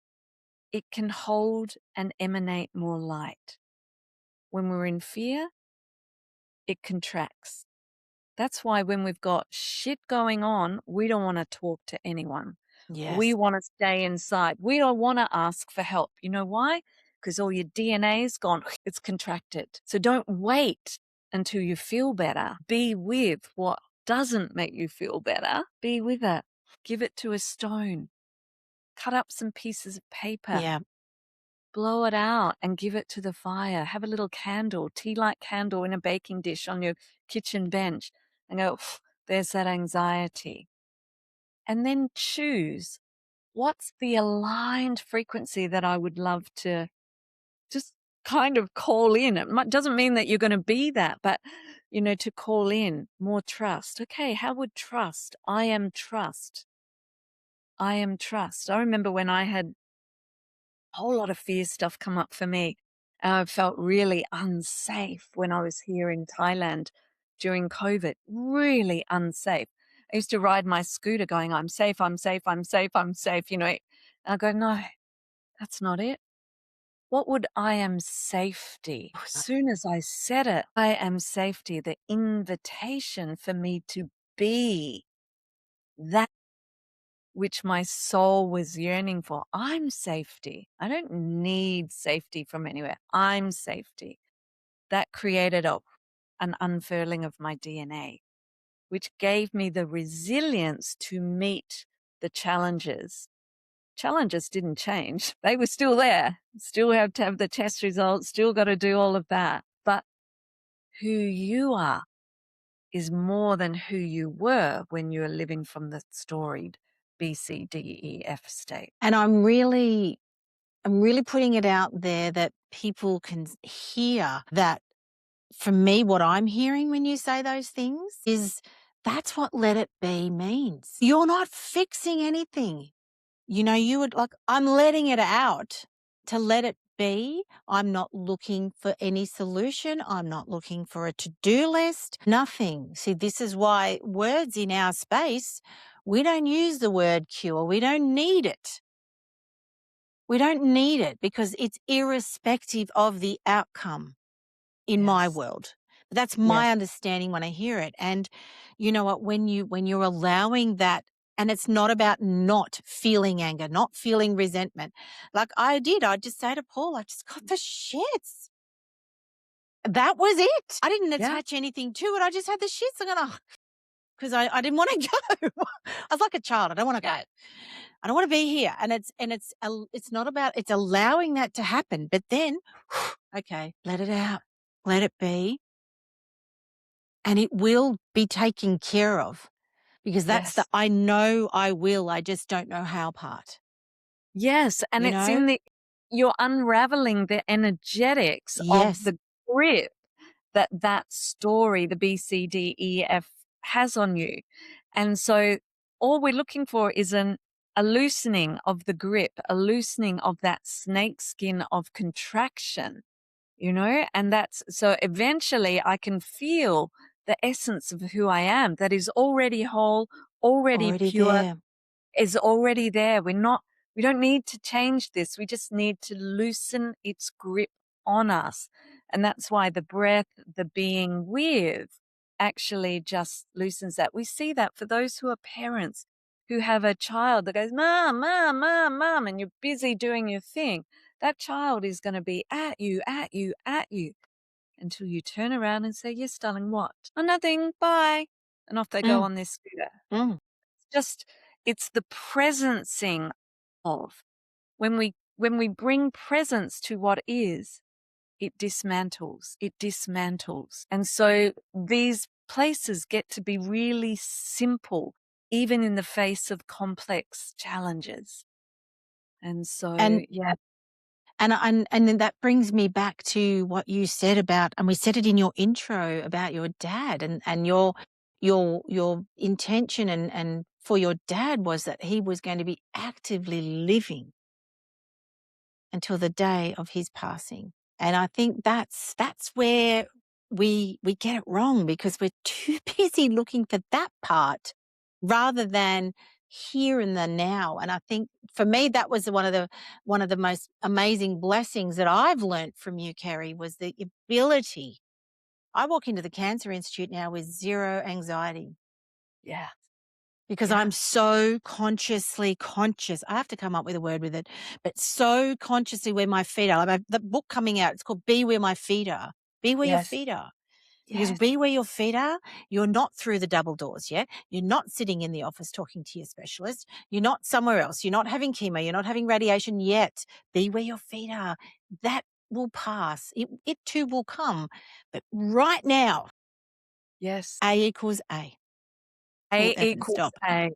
it can hold and emanate more light. When we're in fear, it contracts. That's why when we've got shit going on, we don't want to talk to anyone. We Yes. want to stay inside. We don't want to ask for help. You know why? Because all your DNA is gone. It's contracted. So don't wait until you feel better. Be with what doesn't make you feel better. Be with it. Give it to a stone. Cut up some pieces of paper. Yeah. Blow it out and give it to the fire. Have a little candle, tea-light candle in a baking dish on your kitchen bench and go, there's that anxiety. And then choose, what's the aligned frequency that I would love to just kind of call in? It doesn't mean that you're going to be that, but, to call in more trust. Okay, how would trust? I am trust. I am trust. I remember when I had a whole lot of fear stuff come up for me. I felt really unsafe when I was here in Thailand during COVID, really unsafe. I used to ride my scooter going, I'm safe, I'm safe, I'm safe, I'm safe, And I go, no, that's not it. What would I am safety? As soon as I said it, I am safety, the invitation for me to be that which my soul was yearning for. I'm safety. I don't need safety from anywhere. I'm safety. That created an unfurling of my DNA, which gave me the resilience to meet the challenges. Challenges didn't change. They were still there. Still have to have the test results, still got to do all of that. But who you are is more than who you were when you were living from the storied BCDEF state. And I'm really putting it out there that people can hear that. For me, what I'm hearing when you say those things is that's what let it be means. You're not fixing anything. You would like, I'm letting it out to let it be. I'm not looking for any solution. I'm not looking for a to-do list, nothing. See, this is why words in our space, we don't use the word cure. We don't need it. We don't need it because it's irrespective of the outcome in my Yes. world. But that's Yes. my understanding when I hear it. And you know what, when you're allowing that, and it's not about not feeling anger, not feeling resentment. Like I just say to Paul, I just got the shits. That was it. I didn't Yeah. attach anything to it. I just had the shits. I'm gonna, because I didn't want to go. I was like a child. I don't want to go. I don't want to be here. And it's not about, it's allowing that to happen. But then, okay, let it out. Let it be. And it will be taken care of because that's the Yes. I know I will, I just don't know how part, Yes, and you it's know? in you're unraveling the energetics of Yes, the grip that story, the BCDEF, has on you. And so all we're looking for is a loosening of the grip, a loosening of that snake skin of contraction, and that's so eventually I can feel the essence of who I am that is already whole, already already pure, there. is already there. We don't need to change this. We just need to loosen its grip on us. And that's why the breath, the being with, actually just loosens that. We see that for those who are parents who have a child that goes, Mom, Mom, Mom, Mom, and you're busy doing your thing. That child is going to be at you, at you, at you until you turn around and say, Yes, darling, what? Oh, nothing. Bye. And off they go Mm, on their scooter. mm. Just it's the presencing of when we bring presence to what is, it dismantles, and so these places get to be really simple even in the face of complex challenges. And so And yeah. and then that brings me back to what you said about, and we said it in your intro about your dad, and your intention and for your dad was that he was going to be actively living until the day of his passing. And I think that's where we get it wrong because we're too busy looking for that part rather than here and the now. And I think for me that was one of the most amazing blessings that I've learned from you, Kerri, was the ability. I walk into the Cancer Institute now with zero anxiety Yeah. because Yeah. I'm so consciously conscious. I have to come up with a word with it, but so consciously where my feet are. The book coming out, it's called Be Where My Feet Are. Be where your Yes. feet are. Because Yes. be where your feet are, you're not through the double doors yet. You're not sitting in the office talking to your specialist. You're not somewhere else. You're not having chemo. You're not having radiation yet. Be where your feet are. That will pass. It too will come. But right now, Yes. A equals A. Full A effing equals stop. A.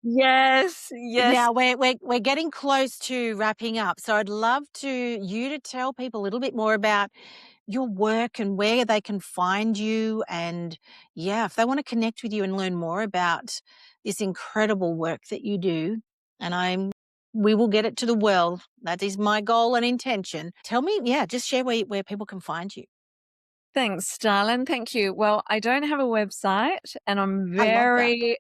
Yes. Yes. Now we're getting close to wrapping up, so I'd love you to tell people a little bit more about your work and where they can find you, and yeah, if they want to connect with you and learn more about this incredible work that you do, and we will get it to the world. That is my goal and intention. Tell me, yeah, just share where people can find you. Thanks, darling. Thank you. Well, I don't have a website and I love that.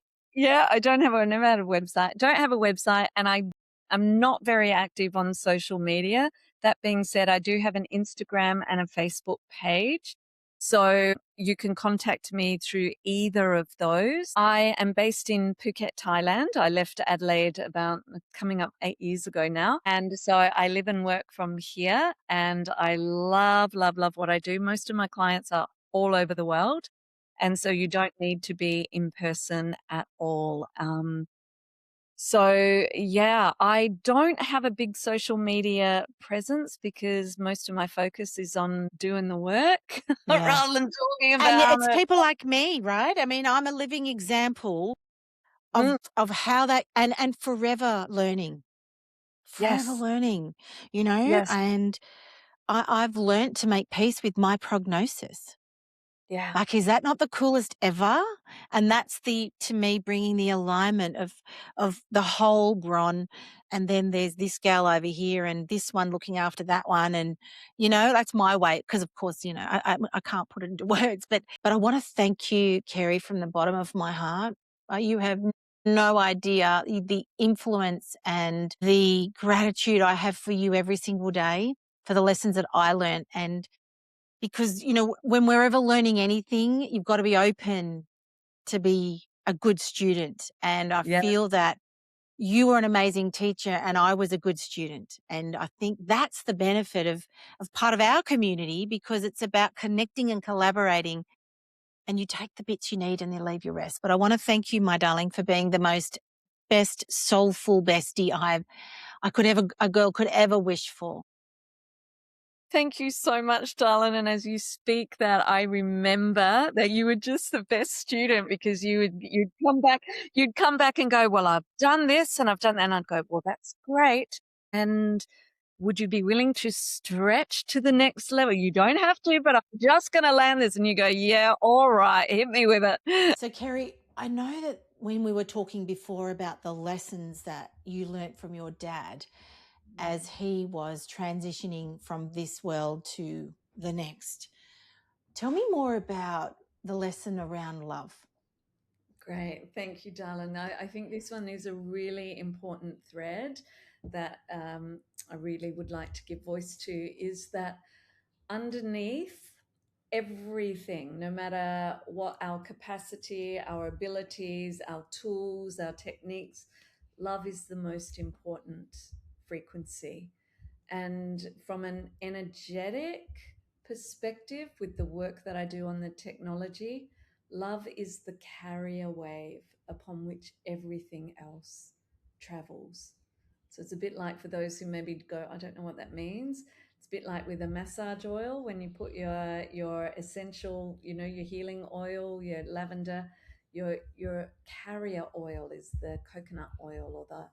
I never had a website. Don't have a website and I'm not very active on social media. That being said, I do have an Instagram and a Facebook page. So you can contact me through either of those. I am based in Phuket, Thailand. I left Adelaide about coming up 8 years ago now. And so I live and work from here and I love, love, love what I do. Most of my clients are all over the world. And so you don't need to be in person at all. So yeah, I don't have a big social media presence because most of my focus is on doing the work Yeah. rather than talking And about it's it. people like me, right? I mean, I'm a living example of how that and forever learning. Forever Yes. learning, Yes. and I've learnt to make peace with my prognosis. Yeah. Like, is that not the coolest ever? And that's to me, bringing the alignment of the whole Bron, and then there's this gal over here and this one looking after that one, and, that's my way because, of course, I can't put it into words, but I wanna thank you, Kerri, from the bottom of my heart. You have no idea the influence and the gratitude I have for you every single day, for the lessons that I learnt, and because, when we're ever learning anything, you've got to be open to be a good student. And I Yeah. feel that you were an amazing teacher and I was a good student. And I think that's the benefit of part of our community, because it's about connecting and collaborating, and you take the bits you need and then leave your rest. But I want to thank you, my darling, for being the most best soulful bestie a girl could ever wish for. Thank you so much, darling. And as you speak that, I remember that you were just the best student, because you'd come back and go, well, I've done this and I've done that. And I'd go, well, that's great. And would you be willing to stretch to the next level? You don't have to, but I'm just going to land this. And you go, yeah, all right, hit me with it. So, Kerri, I know that when we were talking before about the lessons that you learnt from your dad as he was transitioning from this world to the next, tell me more about the lesson around love. Great. Thank you, darling. I think this one is a really important thread that I really would like to give voice to, is that underneath everything, no matter what our capacity, our abilities, our tools, our techniques, love is the most important frequency. And from an energetic perspective, with the work that I do on the technology, love is the carrier wave upon which everything else travels. So it's a bit like, for those who maybe go, I don't know what that means. It's a bit like with a massage oil, when you put your essential, your healing oil, your lavender, your carrier oil is the coconut oil, or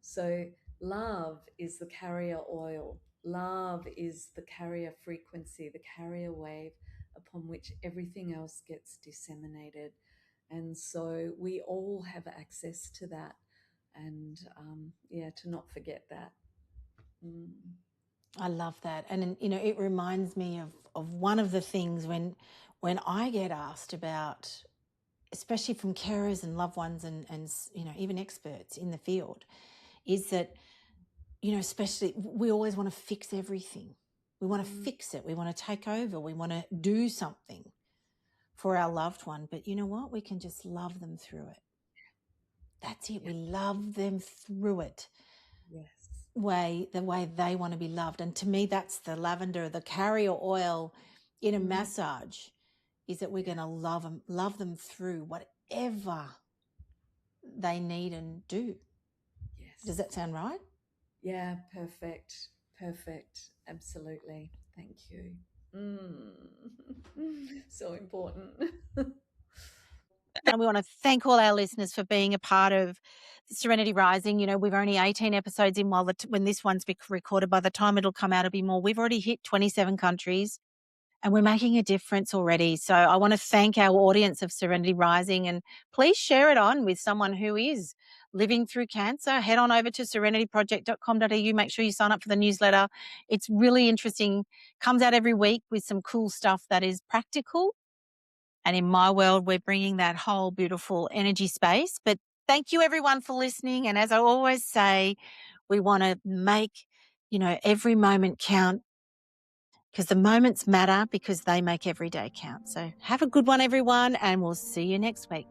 so love is the carrier oil. Love is the carrier frequency, the carrier wave upon which everything else gets disseminated. And so we all have access to that. And to not forget that. I love that. And, it reminds me of one of the things when I get asked about, especially from carers and loved ones and even experts in the field, is that, especially we always want to fix everything. We want to fix it. We want to take over. We want to do something for our loved one. But you know what? We can just love them through it. That's it. We love them through it. Yes. The way they want to be loved. And to me, that's the lavender, the carrier oil in a massage, is that we're going to love them through whatever they need and do. Yes. Does that sound right? Yeah, perfect. Absolutely. Thank you. So important. And we want to thank all our listeners for being a part of Serenity Rising. We've only 18 episodes in, when this one's recorded. By the time it'll come out, it'll be more. We've already hit 27 countries and we're making a difference already. So I want to thank our audience of Serenity Rising, and please share it on with someone who is living through cancer. Head on over to serenityproject.com.au. Make sure you sign up for the newsletter. It's really interesting. Comes out every week with some cool stuff that is practical. And in my world, we're bringing that whole beautiful energy space. But thank you, everyone, for listening. And as I always say, we want to make, every moment count, because the moments matter, because they make every day count. So have a good one, everyone, and we'll see you next week.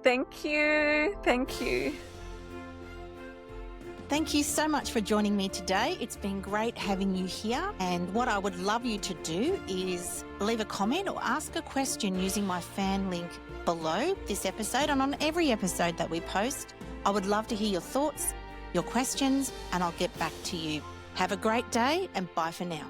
Thank you. Thank you. Thank you so much for joining me today. It's been great having you here. And what I would love you to do is leave a comment or ask a question using my fan link below this episode and on every episode that we post. I would love to hear your thoughts, your questions, and I'll get back to you. Have a great day and bye for now.